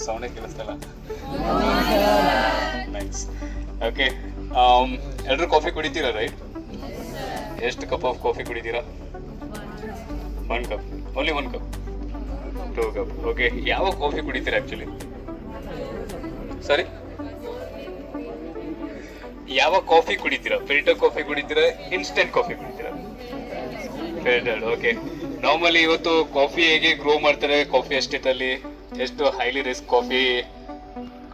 ಸೌಂಡೇ ಕೇಳಿಸ್ತಲ್ಲ. Nice. Okay, ಎಲ್ಲರೂ coffee ಕುಡಿತೀರಾ ರೈಟ್? ಎಷ್ಟು ಕಪ್ ಆಫ್ ಕಾಫಿ ಕುಡಿತೀರಾ? 1 cup. Only 1 cup, 2 cup. Okay, ಯಾವ ಕಾಫಿ ಕುಡಿತೀರಾ ಆ್ಯಕ್ಚುಲಿ? ಸಾರಿ, ಯಾವ ಕಾಫಿ ಕುಡಿತೀರಾ? ಫಿಲ್ಟರ್ ಕಾಫಿ ಕುಡಿತೀರಾ, ಇನ್ಸ್ಟೆಂಟ್ ಕಾಫಿ ಕುಡಿತೀರಾ? ಫಿಲ್ಟರ್ಡ್. ಓಕೆ, ನಾರ್ಮಲಿ ಇವತ್ತು ಕಾಫಿ ಹೇಗೆ ಗ್ರೋ ಮಾಡ್ತಾರೆ ಕಾಫಿ ಎಸ್ಟೇಟಲ್ಲಿ, ಎಷ್ಟು ಹೈಲಿ ರಿಸ್ಕ್ ಕಾಫಿ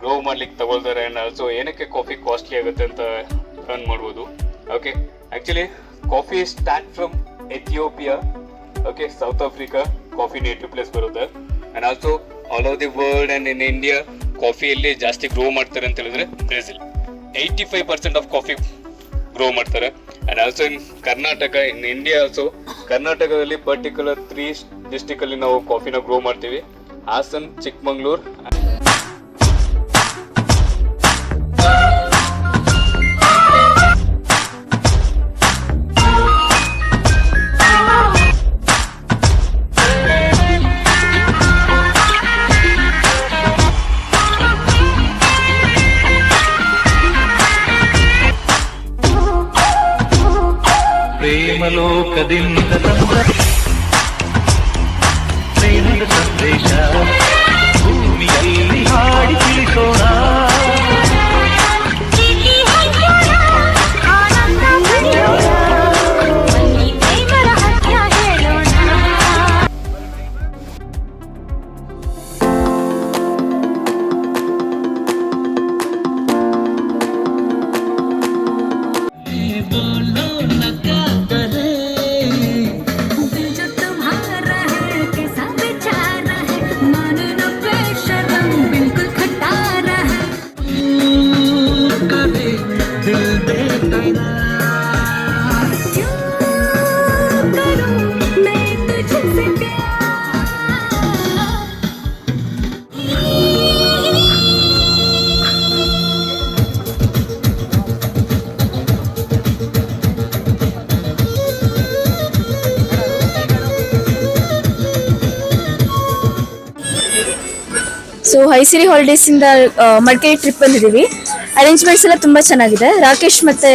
ಗ್ರೋ ಮಾಡ್ಲಿಕ್ಕೆ ತಗೊಳ್ತಾರೆ, ಆ್ಯಂಡ್ ಆಲ್ಸೋ ಏನಕ್ಕೆ ಕಾಫಿ ಕಾಸ್ಟ್ಲಿ ಆಗುತ್ತೆ ಅಂತ ಲರ್ನ್ ಮಾಡ್ಬೋದು. Okay, actually coffee start from Ethiopia. Okay, south Africa coffee native place ಬರುತ್ತೆ. And also all over the world and in India ಕಾಫಿಯಲ್ಲಿ ಜಾಸ್ತಿ ಗ್ರೋ ಮಾಡ್ತಾರೆ ಅಂತ ಹೇಳಿದ್ರೆ ಬ್ರೆಜಿಲ್. 85% ಆಫ್ ಕಾಫಿ ಗ್ರೋ ಮಾಡ್ತಾರೆ. And also in Karnataka, in India also ಕರ್ನಾಟಕದಲ್ಲಿ particular 3 ಡಿಸ್ಟಿಕಲ್ಲಿ ನಾವು ಕಾಫಿನ ಗ್ರೋ ಮಾಡ್ತೀವಿ: ಹಾಸನ್, ಚಿಕ್ಕಮಂಗ್ಳೂರು. ಪ್ರೇಮಲೋಕದಿಂದ ಪ್ರೇಮದ ಸಂದೇಶ ಭೂಮಿಯಲ್ಲಿ ಹಾಡಿ ತಿಳಿಸೋಣ. ಸೊ ಹೈಸಿರಿ ಹಾಲಿಡೇಸಿಂದ ಮಡಿಕೇರಿ ಟ್ರಿಪ್ ಬಂದಿದ್ದೀವಿ. ಅರೇಂಜ್ಮೆಂಟ್ಸ್ ಎಲ್ಲ ತುಂಬ ಚೆನ್ನಾಗಿದೆ. ರಾಕೇಶ್ ಮತ್ತು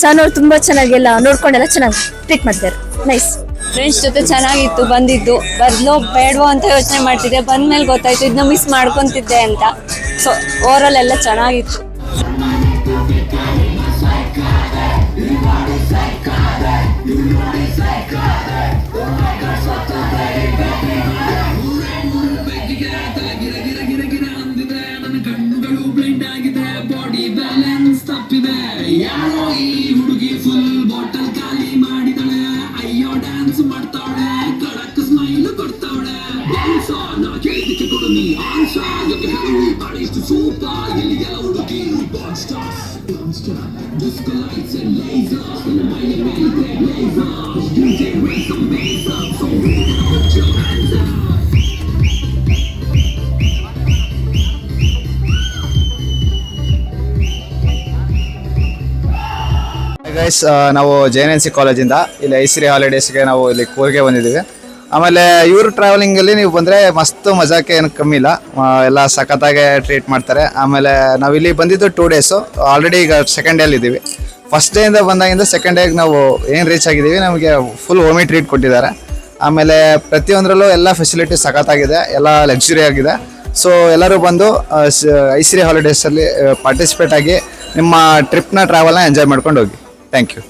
ಸಹನವ್ರು ತುಂಬ ಚೆನ್ನಾಗಿ ಎಲ್ಲ ನೋಡ್ಕೊಂಡೆಲ್ಲ ಚೆನ್ನಾಗಿ ಟ್ರೀಟ್ ಮಾಡ್ತಾರೆ. ನೈಸ್. ಫ್ರೆಂಡ್ಸ್ ಜೊತೆ ಚೆನ್ನಾಗಿತ್ತು. ಬಂದಿದ್ದು ಬದಲೋ ಬೇಡವೋ ಅಂತ ಯೋಚನೆ ಮಾಡ್ತಿದ್ದೆ, ಬಂದ್ಮೇಲೆ ಗೊತ್ತಾಯ್ತು ಇದನ್ನ ಮಿಸ್ ಮಾಡ್ಕೊತಿದ್ದೆ ಅಂತ. ಸೊ ಓವರಾಲ್ ಎಲ್ಲ ಚೆನ್ನಾಗಿತ್ತು. ಯಾರೋ ಈ ಹುಡುಗಿ ಫುಲ್ ಬಾಟಲ್ ಖಾಲಿ ಮಾಡಿದಳೆ, ಅಯ್ಯೋ ಡ್ಯಾನ್ಸ್ ಮಾಡ್ತಾವಳೆ, ಕಡಕ್ ಸ್ಮೈಲ್ ಕೊಡ್ತಾವಳೆ. ನಾ ಕೇಳಿದಕ್ಕೆ ಕೊಡು ನೀ ಆನ್ಸ, ಅಡಿಷ್ಟು ಸೂಪರ್ ಇಲ್ಲಿ ಎಲ್ಲ ಹುಡುಗಿ disco lights and lasers in the mind and make that lasers. DJ raise some bass up, so put your hands up. Guys, ನಾವು JNNC ಕಾಲೇಜಿಂದ ಇಲ್ಲಿ ಐಸಿರಿ ಹಾಲಿಡೇಸ್ಗೆ ನಾವು ಇಲ್ಲಿ ಕೂರ್ಗೆ ಬಂದಿದ್ದೀವಿ. ಆಮೇಲೆ ಇವರು ಟ್ರಾವೆಲಿಂಗಲ್ಲಿ ನೀವು ಬಂದರೆ ಮಸ್ತ್ ಮಜಾಕ್ಕೆ ಏನು ಕಮ್ಮಿ ಇಲ್ಲ, ಎಲ್ಲ ಸಖತ್ತಾಗೆ ಟ್ರೀಟ್ ಮಾಡ್ತಾರೆ. ಆಮೇಲೆ ನಾವು ಇಲ್ಲಿ ಬಂದಿದ್ದು 2 ಡೇಸು, ಆಲ್ರೆಡಿ ಈಗ ಸೆಕೆಂಡ್ ಡೇಲಿ ಇದ್ದೀವಿ. ಫಸ್ಟ್ ಡೇಯಿಂದ ಬಂದಾಗಿಂದ ಸೆಕೆಂಡ್ ಡೇಗೆ ನಾವು ಏನು ರೀಚ್ ಆಗಿದ್ದೀವಿ, ನಮಗೆ ಫುಲ್ ಹೋಮಿ ಟ್ರೀಟ್ ಕೊಟ್ಟಿದ್ದಾರೆ. ಆಮೇಲೆ ಪ್ರತಿಯೊಂದರಲ್ಲೂ ಎಲ್ಲ ಫೆಸಿಲಿಟಿ ಸಖತ್ತಾಗಿದೆ, ಎಲ್ಲ ಲಕ್ಸುರಿ ಆಗಿದೆ. ಸೊ ಎಲ್ಲರೂ ಬಂದು ಐಸಿರಿ ಹಾಲಿಡೇಸಲ್ಲಿ ಪಾರ್ಟಿಸಿಪೇಟ್ ಆಗಿ ನಿಮ್ಮ ಟ್ರಿಪ್ನ ಟ್ರಾವೆಲ್ನ ಎಂಜಾಯ್ ಮಾಡ್ಕೊಂಡು ಹೋಗಿ. Thank you.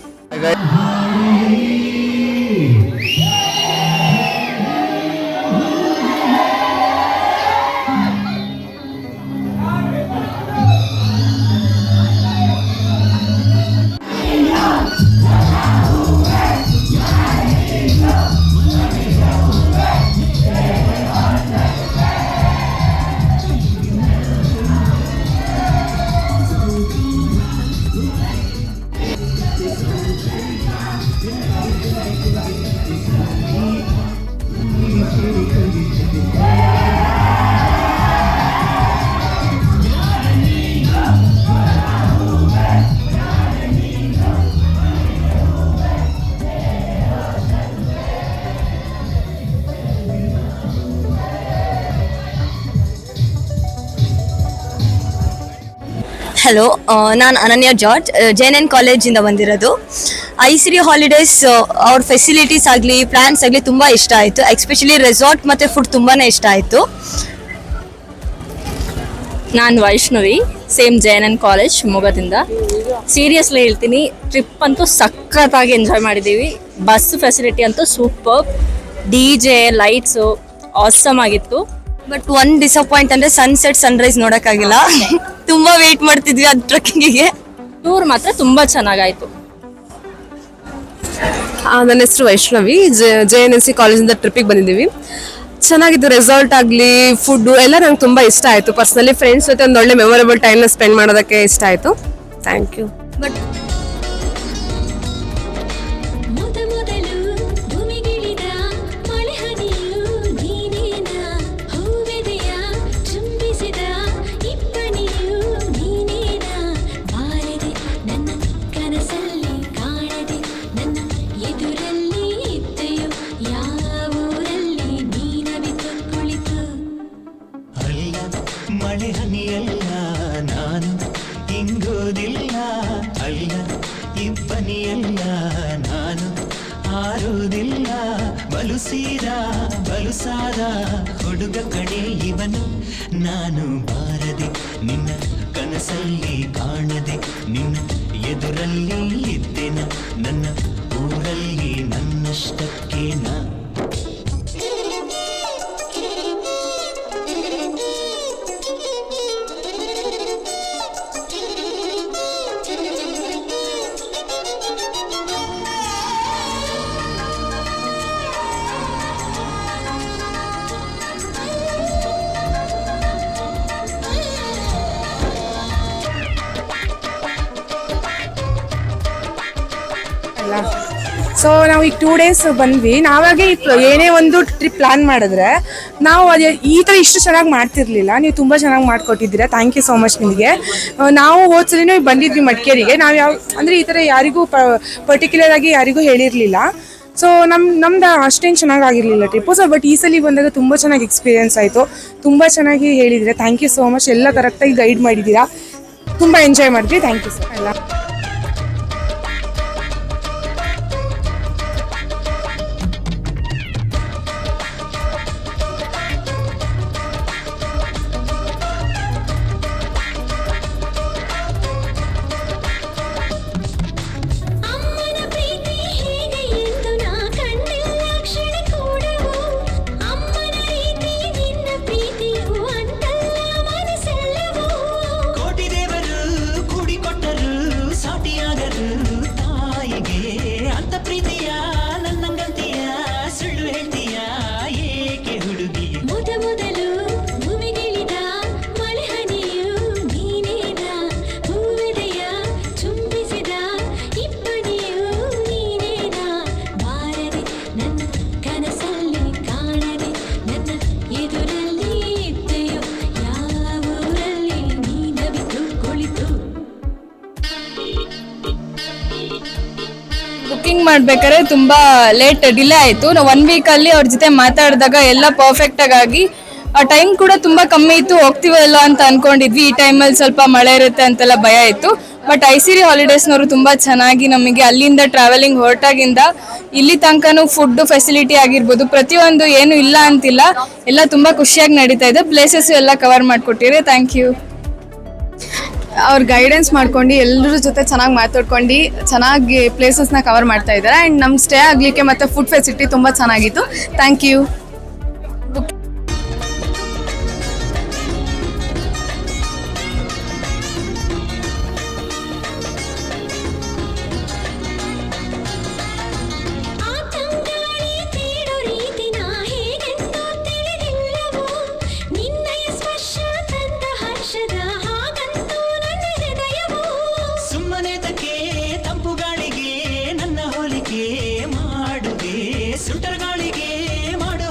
ಹಲೋ, ನಾನು ಅನನ್ಯ ಜಾರ್ಜ್, JNN ಕಾಲೇಜಿಂದ ಬಂದಿರೋದು. ಐಸಿರಿ ಹಾಲಿಡೇಸ್ ಅವ್ರ ಫೆಸಿಲಿಟೀಸ್ ಆಗಲಿ ಪ್ಲ್ಯಾನ್ಸ್ ಆಗಲಿ ತುಂಬ ಇಷ್ಟ ಆಯಿತು. ಎಸ್ಪೆಷಲಿ ರೆಸಾರ್ಟ್ ಮತ್ತು ಫುಡ್ ತುಂಬಾ ಇಷ್ಟ ಆಯಿತು. ನಾನು ವೈಷ್ಣವಿ, ಸೇಮ್ JNN ಕಾಲೇಜ್ ಶಿವಮೊಗ್ಗದಿಂದ. ಸೀರಿಯಸ್ಲಿ ಹೇಳ್ತೀನಿ, ಟ್ರಿಪ್ ಅಂತೂ ಸಖತ್ತಾಗಿ ಎಂಜಾಯ್ ಮಾಡಿದ್ದೀವಿ. ಬಸ್ ಫೆಸಿಲಿಟಿ ಅಂತೂ ಸೂಪರ್, DJ ಲೈಟ್ಸು ಆಸಮ್ ಆಗಿತ್ತು. ಬಟ್ ಒನ್ ಡಿಸಪಾಯಿಂಟ್ ಅಂದರೆ ಸನ್ಸೆಟ್ ಸನ್ರೈಸ್ ನೋಡೋಕ್ಕಾಗಿಲ್ಲ. ತುಂಬ ವೆಯ್ಟ್ ಮಾಡ್ತಿದ್ವಿ ಅದು ಟ್ರೆಕ್ಕಿಂಗಿಗೆ. ಟೂರ್ ಮಾತ್ರ ತುಂಬ ಚೆನ್ನಾಗಾಯಿತು. ನನ್ನ ಹೆಸರು ವೈಷ್ಣವಿ, JNNC ಕಾಲೇಜಿಂದ ಟ್ರಿಪ್ಪಿಗೆ ಬಂದಿದ್ದೀವಿ. ಚೆನ್ನಾಗಿತ್ತು. ರೆಸಾರ್ಟ್ ಆಗಲಿ ಫುಡ್ಡು ಎಲ್ಲ ನಂಗೆ ತುಂಬ ಇಷ್ಟ ಆಯಿತು. ಪರ್ಸ್ನಲಿ ಫ್ರೆಂಡ್ಸ್ ಜೊತೆ ಒಂದು ಒಳ್ಳೆ ಮೆಮೊರೇಬಲ್ ಟೈಮ್ನ ಸ್ಪೆಂಡ್ ಮಾಡೋದಕ್ಕೆ ಇಷ್ಟ ಆಯಿತು. Thank you. ಬಟ್ ಮಳೆ ಹನಿಯಲ್ಲ ನಾನು ಇಂಗೋದಿಲ್ಲ, ಅಲ್ಲ ಇಬ್ಬನಿಯಲ್ಲ ನಾನು ಆರೋದಿಲ್ಲ. ಬಲುಸಾದ ಹುಡುಗ ಕಣೆ ಇವನು, ನಾನು ಬಾರದೆ ನಿನ್ನ ಕನಸಲ್ಲಿ ಕಾಣದೆ, ನಿನ್ನ ಎದುರಲ್ಲಿ ಇದ್ದೆನ, ನನ್ನ ಊರಲ್ಲಿ ನನ್ನಷ್ಟಕ್ಕೆ ನಾ. ಸೊ ನಾವು ಈಗ 2 days ಬಂದ್ವಿ. ನಾವಾಗೆ ಏನೇ ಒಂದು ಟ್ರಿಪ್ ಪ್ಲಾನ್ ಮಾಡಿದ್ರೆ ನಾವು ಅದೇ ಈ ಥರ ಇಷ್ಟು ಚೆನ್ನಾಗಿ ಮಾಡ್ತಿರ್ಲಿಲ್ಲ. ನೀವು ತುಂಬ ಚೆನ್ನಾಗಿ ಮಾಡಿಕೊಟ್ಟಿದ್ದೀರಾ. ಥ್ಯಾಂಕ್ ಯು ಸೋ ಮಚ್ ನಿಮಗೆ. ನಾವು ಹೋದ್ಸಲಿನೂ ಬಂದಿದ್ವಿ ಮಡಿಕೇರಿಗೆ. ನಾವು ಅಂದರೆ ಈ ಥರ ಯಾರಿಗೂ ಪರ್ಟಿಕ್ಯುಲರ್ ಆಗಿ ಯಾರಿಗೂ ಹೇಳಿರಲಿಲ್ಲ. ಸೊ ನಮ್ದು ಅಷ್ಟೇನು ಚೆನ್ನಾಗಿರಲಿಲ್ಲ ಟ್ರಿಪ್ಪು. ಸೊ ಬಟ್ ಈ ಸಲ ಬಂದಾಗ ತುಂಬ ಚೆನ್ನಾಗಿ ಎಕ್ಸ್ಪೀರಿಯೆನ್ಸ್ ಆಯಿತು. ತುಂಬ ಚೆನ್ನಾಗಿ ಹೇಳಿದ್ದೀರಾ. Thank you so much. ಎಲ್ಲ ಕರೆಕ್ಟಾಗಿ ಗೈಡ್ ಮಾಡಿದ್ದೀರಾ. ತುಂಬ ಎಂಜಾಯ್ ಮಾಡಿದ್ವಿ. ಥ್ಯಾಂಕ್ ಯು ಸರ್ ಎಲ್ಲ. ಬುಕ್ಕಿಂಗ್ ಮಾಡ್ಬೇಕಾದ್ರೆ ತುಂಬ ಡಿಲೇ ಆಯಿತು. ನಾವು 1 ವೀಕಲ್ಲಿ ಅವ್ರ ಜೊತೆ ಮಾತಾಡಿದಾಗ ಎಲ್ಲ ಪರ್ಫೆಕ್ಟಾಗಿ ಆಗಿ, ಆ ಟೈಮ್ ಕೂಡ ತುಂಬ ಕಮ್ಮಿ ಇತ್ತು. ಹೋಗ್ತೀವಲ್ಲ ಅಂತ ಅನ್ಕೊಂಡಿದ್ವಿ. ಈ ಟೈಮಲ್ಲಿ ಸ್ವಲ್ಪ ಮಳೆ ಇರುತ್ತೆ ಅಂತೆಲ್ಲ ಭಯ ಇತ್ತು. ಬಟ್ ಐಸಿರಿ ಹಾಲಿಡೇಸ್ನವರು ತುಂಬ ಚೆನ್ನಾಗಿ ನಮಗೆ ಅಲ್ಲಿಂದ ಟ್ರಾವೆಲಿಂಗ್ ಹೊರಟಾಗಿಂದ ಇಲ್ಲಿ ತನಕನೂ ಫುಡ್ ಫೆಸಿಲಿಟಿ ಆಗಿರ್ಬೋದು, ಪ್ರತಿಯೊಂದು ಏನು ಇಲ್ಲ ಅಂತಿಲ್ಲ, ಎಲ್ಲ ತುಂಬ ಖುಷಿಯಾಗಿ ನಡೀತಾ ಇದೆ. ಪ್ಲೇಸಸ್ ಎಲ್ಲ ಕವರ್ ಮಾಡಿಕೊಟ್ಟಿರಿ. Thank you. ಅವ್ರ ಗೈಡೆನ್ಸ್ ಮಾಡ್ಕೊಂಡು ಎಲ್ಲರ ಜೊತೆ ಚೆನ್ನಾಗಿ ಮಾತಾಡ್ಕೊಂಡು ಚೆನ್ನಾಗಿ ಪ್ಲೇಸಸ್ನ ಕವರ್ ಮಾಡ್ತಾ ಇದ್ದಾರೆ. ಆ್ಯಂಡ್ ನಮ್ಗೆ ಸ್ಟೇ ಆಗಲಿಕ್ಕೆ ಮತ್ತು ಫುಡ್ ಫೆಸಿಲಿಟಿ ತುಂಬ ಚೆನ್ನಾಗಿತ್ತು. Thank you. ತಂಪು ಗಾಳಿಗೆ ನನ್ನ ಹೋಲಿಕೆ ಮಾಡುವೆ, ಸುಂಟರ್ ಗಾಳಿಗೆ ಮಾಡೋ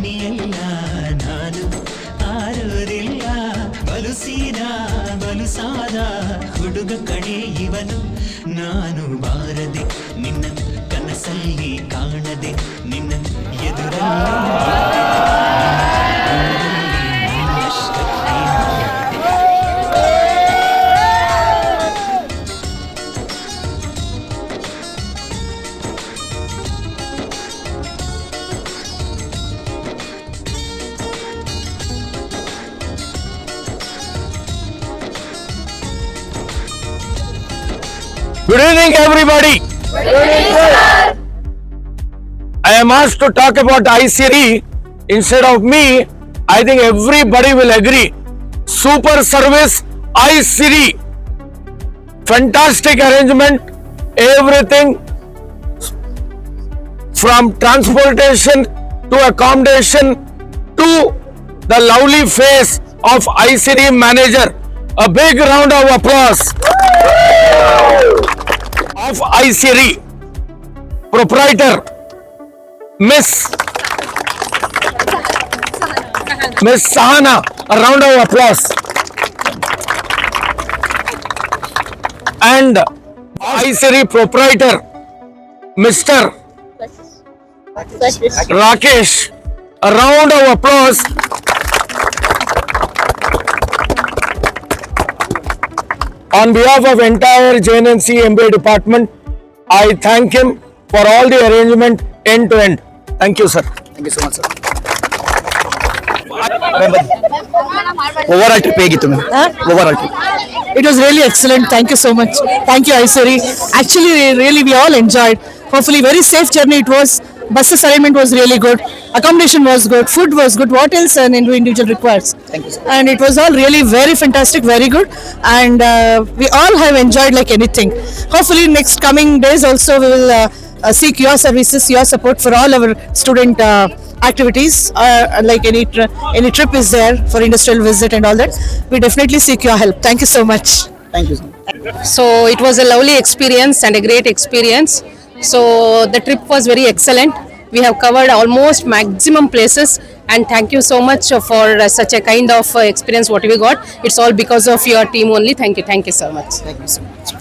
ದನಿಯಲ್ಲ ನಾನು ಆರೋದಿಲ್ಲ ಬಲುಸಾದ ಹುಡುಗ ಕಣೆ ಇವನು ನಾನು ಬಾರದೆ ನಿನ್ನ ಕನಸಲ್ಲಿ ಕಾಣದೆ ನಿನ್ನ Good evening, everybody. I am asked to talk about iSiri instead of me. I think everybody will agree. Super service, iSiri. Fantastic arrangement. Everything from transportation to accommodation to the lovely face of iSiri manager. A big round of applause. Of iSiri proprietor Miss Sahana, a round of applause. And iSiri proprietor Mr. Rakesh, a round of applause. On behalf of entire JNNC MBA department, I thank him for all the arrangement end to end. Thank you, sir. Thank you so much sir. Overall trip ಹೇಗಿತ್ತು ma'am? Overall trip It was really excellent. Thank you so much. Thank you, iSiri. Actually, really, we all enjoyed. Hopefully, very safe journey it was. Bus assignment was really good. Accommodation was good. Food was good. What else an individual requires? Thank you, sir. And it was all really very fantastic, very good. And we all have enjoyed like anything. Hopefully, next coming days also we will seek your services, your support for all our student activities. Like any trip is there for industrial visit and all that. We definitely seek your help. Thank you so much. Thank you sir. So it was a lovely experience and a great experience. So the trip was very excellent. We have covered almost maximum places, and thank you so much for such a kind of experience what we got. It's all because of your team only. Thank you so much. Thank you so much.